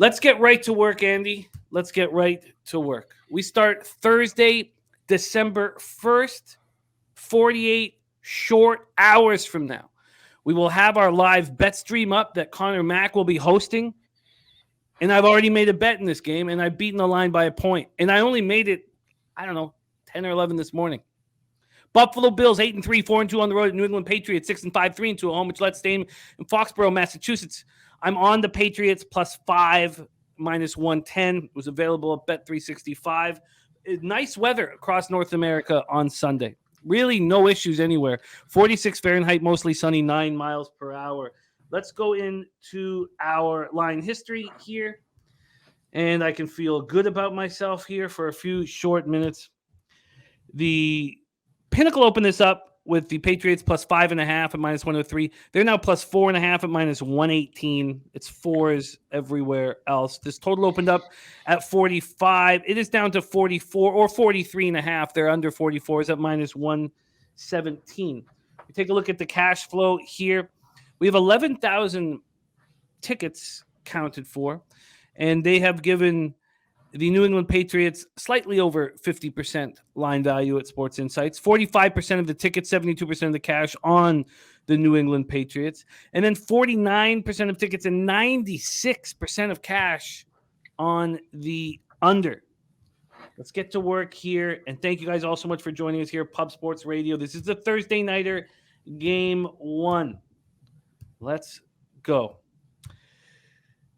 Let's get right to work, Andy. Let's get right to work. We start Thursday, December 1st, 48 short hours from now. We will have our live bet stream up that Connor Mack will be hosting. And I've already made a bet in this game, and I've beaten the line by a point. And I only made it, 10 or 11 this morning. Buffalo Bills 8-3, 4-2 on the road at New England Patriots 6-5, 3-2 at home, which let's stay in Foxborough, Massachusetts. I'm on the Patriots +5, -110. It was available at Bet365. Nice weather across North America on Sunday. Really no issues anywhere. 46 Fahrenheit, mostly sunny, 9 miles per hour. Let's go into our line history here. And I can feel good about myself here for a few short minutes. The Pinnacle opened this up with the Patriots +5.5 at -103. They're now +4.5 at -118. It's fours everywhere else. This total opened up at 45. It is down to 44 or 43.5. They're under 44s at -117. We take a look at the cash flow here. We have 11,000 tickets counted for, and they have given the New England Patriots slightly over 50% line value at Sports Insights, 45% of the tickets, 72% of the cash on the New England Patriots, and then 49% of tickets and 96% of cash on the under. Let's get to work here, and thank you guys all so much for joining us here at Pub Sports Radio. This is the Thursday Nighter, Game 1. Let's go.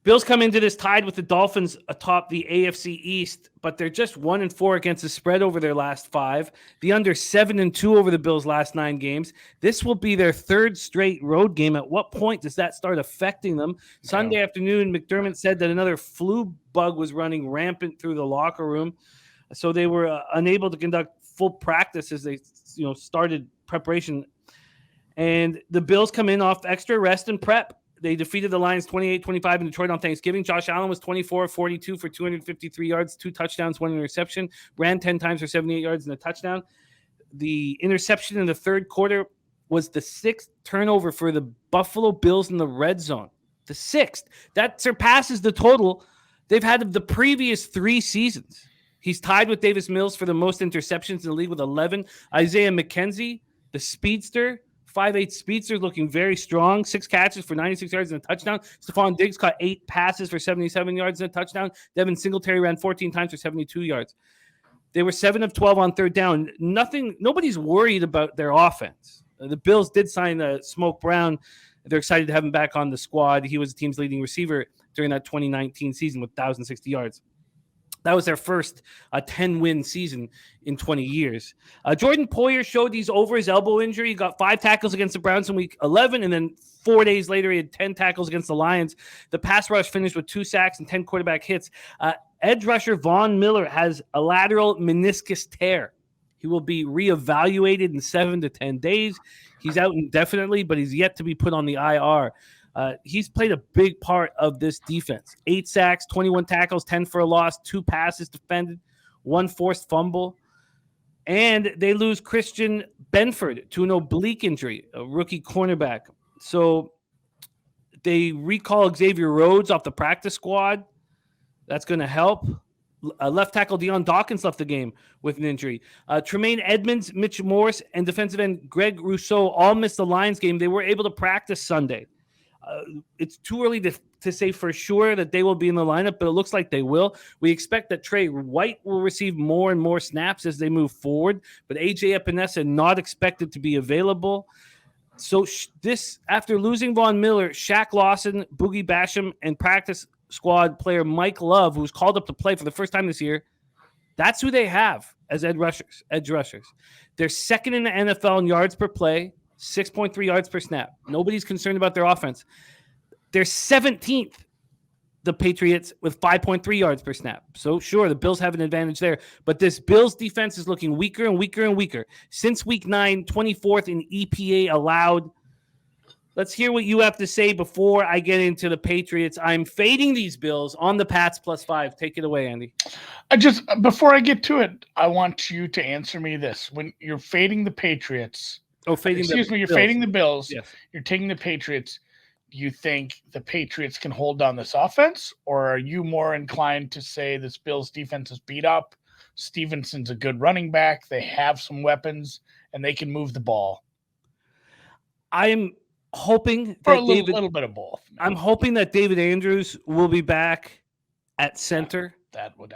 Bills come into this tied with the Dolphins atop the AFC East, but they're just 1-4 against the spread over their last 5. The under 7-2 over the Bills' last 9 games. This will be their third straight road game. At what point does that start affecting them? Sunday afternoon, McDermott said that another flu bug was running rampant through the locker room, so they were unable to conduct full practice as they, started preparation. And the Bills come in off extra rest and prep. They defeated the Lions 28-25 in Detroit on Thanksgiving. Josh Allen was 24-42 for 253 yards, 2 touchdowns, 1 interception. Ran 10 times for 78 yards and a touchdown. The interception in the third quarter was the 6th turnover for the Buffalo Bills in the red zone. The 6th. That surpasses the total they've had of the previous 3 seasons. He's tied with Davis Mills for the most interceptions in the league with 11. Isaiah McKenzie, the speedster, 5'8" speedster, looking very strong. 6 catches for 96 yards and a touchdown. Stephon Diggs caught 8 passes for 77 yards and a touchdown. Devin Singletary ran 14 times for 72 yards. They were 7 of 12 on third down. Nobody's worried about their offense. The Bills did sign Smoke Brown. They're excited to have him back on the squad. He was the team's leading receiver during that 2019 season with 1,060 yards. That was their first 10-win season in 20 years. Jordan Poyer showed he's over his elbow injury. He got 5 tackles against the Browns in Week 11, and then 4 days later he had 10 tackles against the Lions. The pass rush finished with 2 sacks and 10 quarterback hits. Edge rusher Von Miller has a lateral meniscus tear. He will be reevaluated in 7 to 10 days. He's out indefinitely, but he's yet to be put on the IR. He's played a big part of this defense. 8 sacks, 21 tackles, 10 for a loss, 2 passes defended, 1 forced fumble. And they lose Christian Benford to an oblique injury, a rookie cornerback. So they recall Xavier Rhodes off the practice squad. That's going to help. Left tackle Deion Dawkins left the game with an injury. Tremaine Edmonds, Mitch Morse, and defensive end Greg Rousseau all missed the Lions game. They were able to practice Sunday. It's too early to say for sure that they will be in the lineup, but it looks like they will. We expect that Trey White will receive more and more snaps as they move forward, but AJ Epinesa not expected to be available. So this, after losing Von Miller, Shaq Lawson, Boogie Basham, and practice squad player Mike Love, who was called up to play for the first time this year, that's who they have as edge rushers. They're second in the NFL in yards per play, 6.3 yards per snap. Nobody's concerned about their offense. They're 17th, the Patriots, with 5.3 yards per snap. So, sure, the Bills have an advantage there. But this Bills defense is looking weaker and weaker and weaker. Since Week 9, 24th in EPA allowed. Let's hear what you have to say before I get into the Patriots. I'm fading these Bills on the Pats +5. Take it away, Andy. Before I get to it, I want you to answer me this. When you're fading the Patriots... you're fading the Bills. Yes. You're taking the Patriots. you think the Patriots can hold down this offense, or are you more inclined to say this Bills defense is beat up? Stevenson's a good running back. They have some weapons and they can move the ball. I'm hoping Or that a little bit of both. Maybe. I'm hoping that David Andrews will be back at center.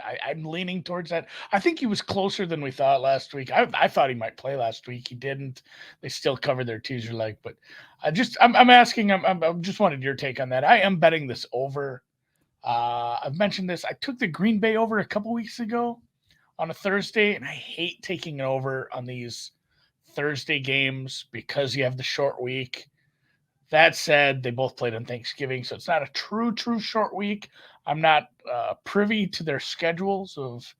I'm leaning towards that. I think he was closer than we thought last week. I thought he might play last week. He didn't. They still covered their teaser leg, but I'm asking. I'm just wanted your take on that. I am betting this over. I've mentioned this. I took the Green Bay over a couple weeks ago on a Thursday, and I hate taking it over on these Thursday games because you have the short week. That said, they both played on Thanksgiving, so it's not a true short week. I'm not privy to their schedules of,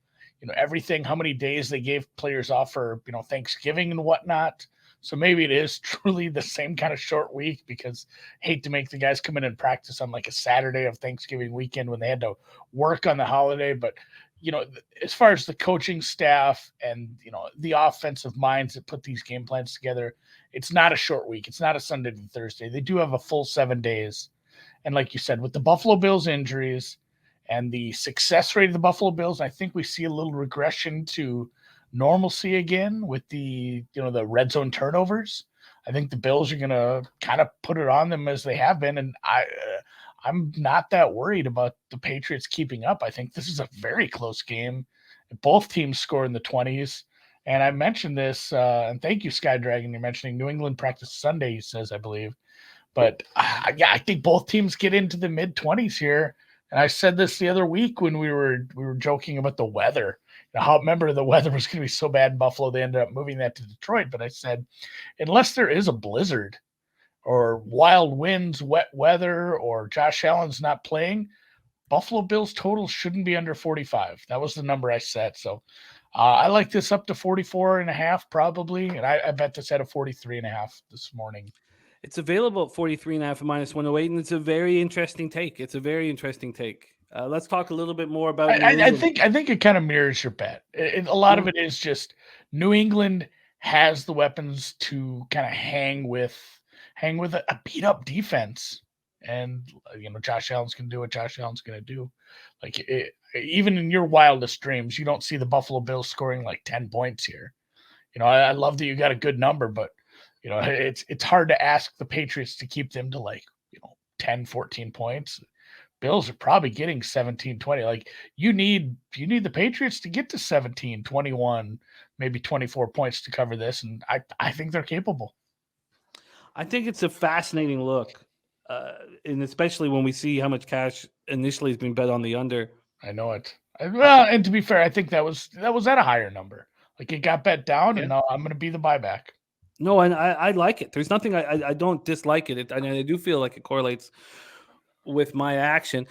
everything, how many days they gave players off for, Thanksgiving and whatnot. So maybe it is truly the same kind of short week because I hate to make the guys come in and practice on like a Saturday of Thanksgiving weekend when they had to work on the holiday. But, as far as the coaching staff and, the offensive minds that put these game plans together, it's not a short week. It's not a Sunday to Thursday. They do have a full 7 days. And like you said, with the Buffalo Bills injuries and the success rate of the Buffalo Bills, I think we see a little regression to normalcy again with the red zone turnovers. I think the Bills are going to kind of put it on them as they have been. And I'm not that worried about the Patriots keeping up. I think this is a very close game. Both teams score in the 20s. And I mentioned this, and thank you, Sky Dragon. You're mentioning New England practice Sunday, he says, I believe. But I think both teams get into the mid-20s here. And I said this the other week when we were joking about the weather. Remember the weather was going to be so bad in Buffalo, they ended up moving that to Detroit. But I said, unless there is a blizzard or wild winds, wet weather, or Josh Allen's not playing, Buffalo Bills total shouldn't be under 45. That was the number I set. So I like this up to 44.5 probably. And I bet this at a 43.5 this morning. It's available at 43.5 at -108, and it's a very interesting take. Let's talk a little bit more about. I think it kind of mirrors your bet. A lot of it is just New England has the weapons to kind of hang with a beat up defense, and Josh Allen's going to do what Josh Allen's going to do. Like even in your wildest dreams, you don't see the Buffalo Bills scoring like 10 points here. I love that you got a good number, but it's hard to ask the Patriots to keep them to like 10, 14 points. Bills are probably getting 17, 20. Like you need the Patriots to get to 17, 21, maybe 24 points to cover this, and I think they're capable. I think it's a fascinating look, and especially when we see how much cash initially has been bet on the under. I know it. Well, and to be fair, I think that was at a higher number. Like it got bet down, and now I'm going to be the buyback. No, and I like it. There's nothing I don't dislike it. I do feel like it correlates with my action.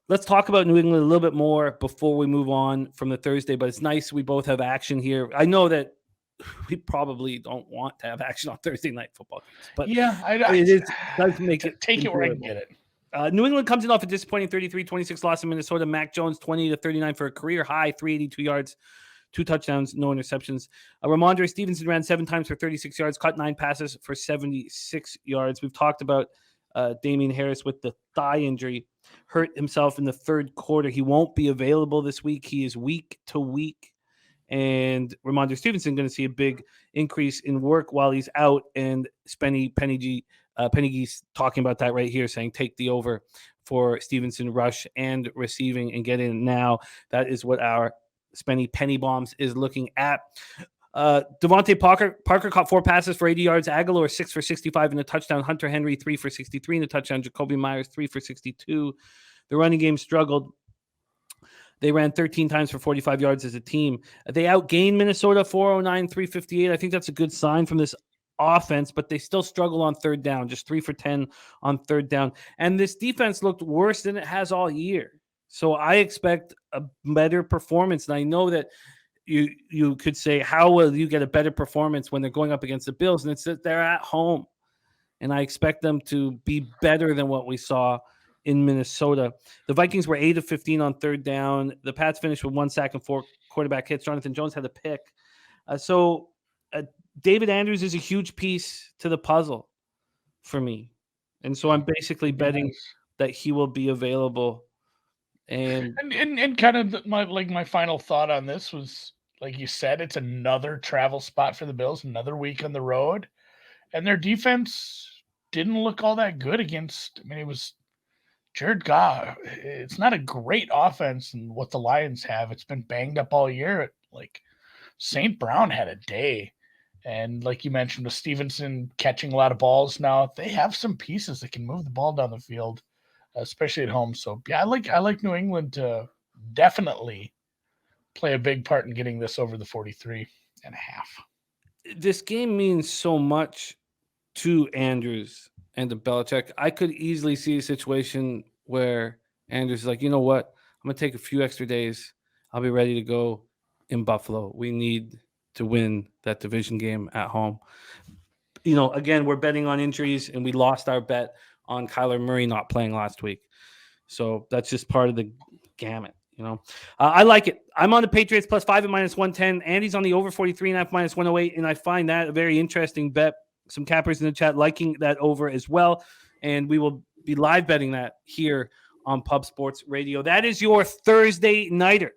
Let's talk about New England a little bit more before we move on from the Thursday, but it's nice we both have action here. I know that we probably don't want to have action on Thursday night football games, but it does make it take it where I can get it. New England comes in off a disappointing 33-26 loss in Minnesota. Mac Jones 20-39 for a career high 382 yards, 2 touchdowns, no interceptions. Ramondre Stevenson ran 7 times for 36 yards, caught 9 passes for 76 yards. We've talked about Damian Harris with the thigh injury, hurt himself in the third quarter. He won't be available this week. He is week to week. And Ramondre Stevenson going to see a big increase in work while he's out. And Pennygee's talking about that right here, saying take the over for Stevenson rush and receiving and get in now. That is what our Penny Bombs is looking at. Devontae Parker caught 4 passes for 80 yards. Aguilar 6 for 65 in a touchdown. Hunter Henry 3 for 63 in a touchdown. Jacoby Myers 3 for 62. The running game struggled. They ran 13 times for 45 yards as a team. They outgained Minnesota 409-358. I think that's a good sign from this offense, but they still struggle on third down, just 3 for 10 on third down. And this defense looked worse than it has all year. So I expect a better performance. And I know that you could say, how will you get a better performance when they're going up against the Bills? And it's that they're at home. And I expect them to be better than what we saw in Minnesota. The Vikings were 8 of 15 on third down. The Pats finished with 1 sack and 4 quarterback hits. Jonathan Jones had a pick. David Andrews is a huge piece to the puzzle for me. And so I'm basically betting Nice. that he will be available. And And kind of my final thought on this was, like you said, it's another travel spot for the Bills, another week on the road, and their defense didn't look all that good against. I mean, it was Jared Goff. It's not a great offense, and what the Lions have, it's been banged up all year. Like St. Brown had a day, and like you mentioned, with Stevenson catching a lot of balls now, they have some pieces that can move the ball down the field, especially at home. So yeah, I like New England to definitely play a big part in getting this over the 43 and a half. this game means so much to Andrews and to Belichick. I could easily see a situation where Andrews is like, you know what? I'm going to take a few extra days. I'll be ready to go in Buffalo. We need to win that division game at home. You know, again, we're betting on injuries, and we lost our bet on Kyler Murray not playing last week. So that's just part of the gamut. You know, I like it. I'm on the Patriots +5 at -110. Andy's on the over 43.5 -108, and I find that a very interesting bet. Some cappers in the chat liking that over as well, and we will be live betting that here on Pub Sports Radio. That is your Thursday nighter.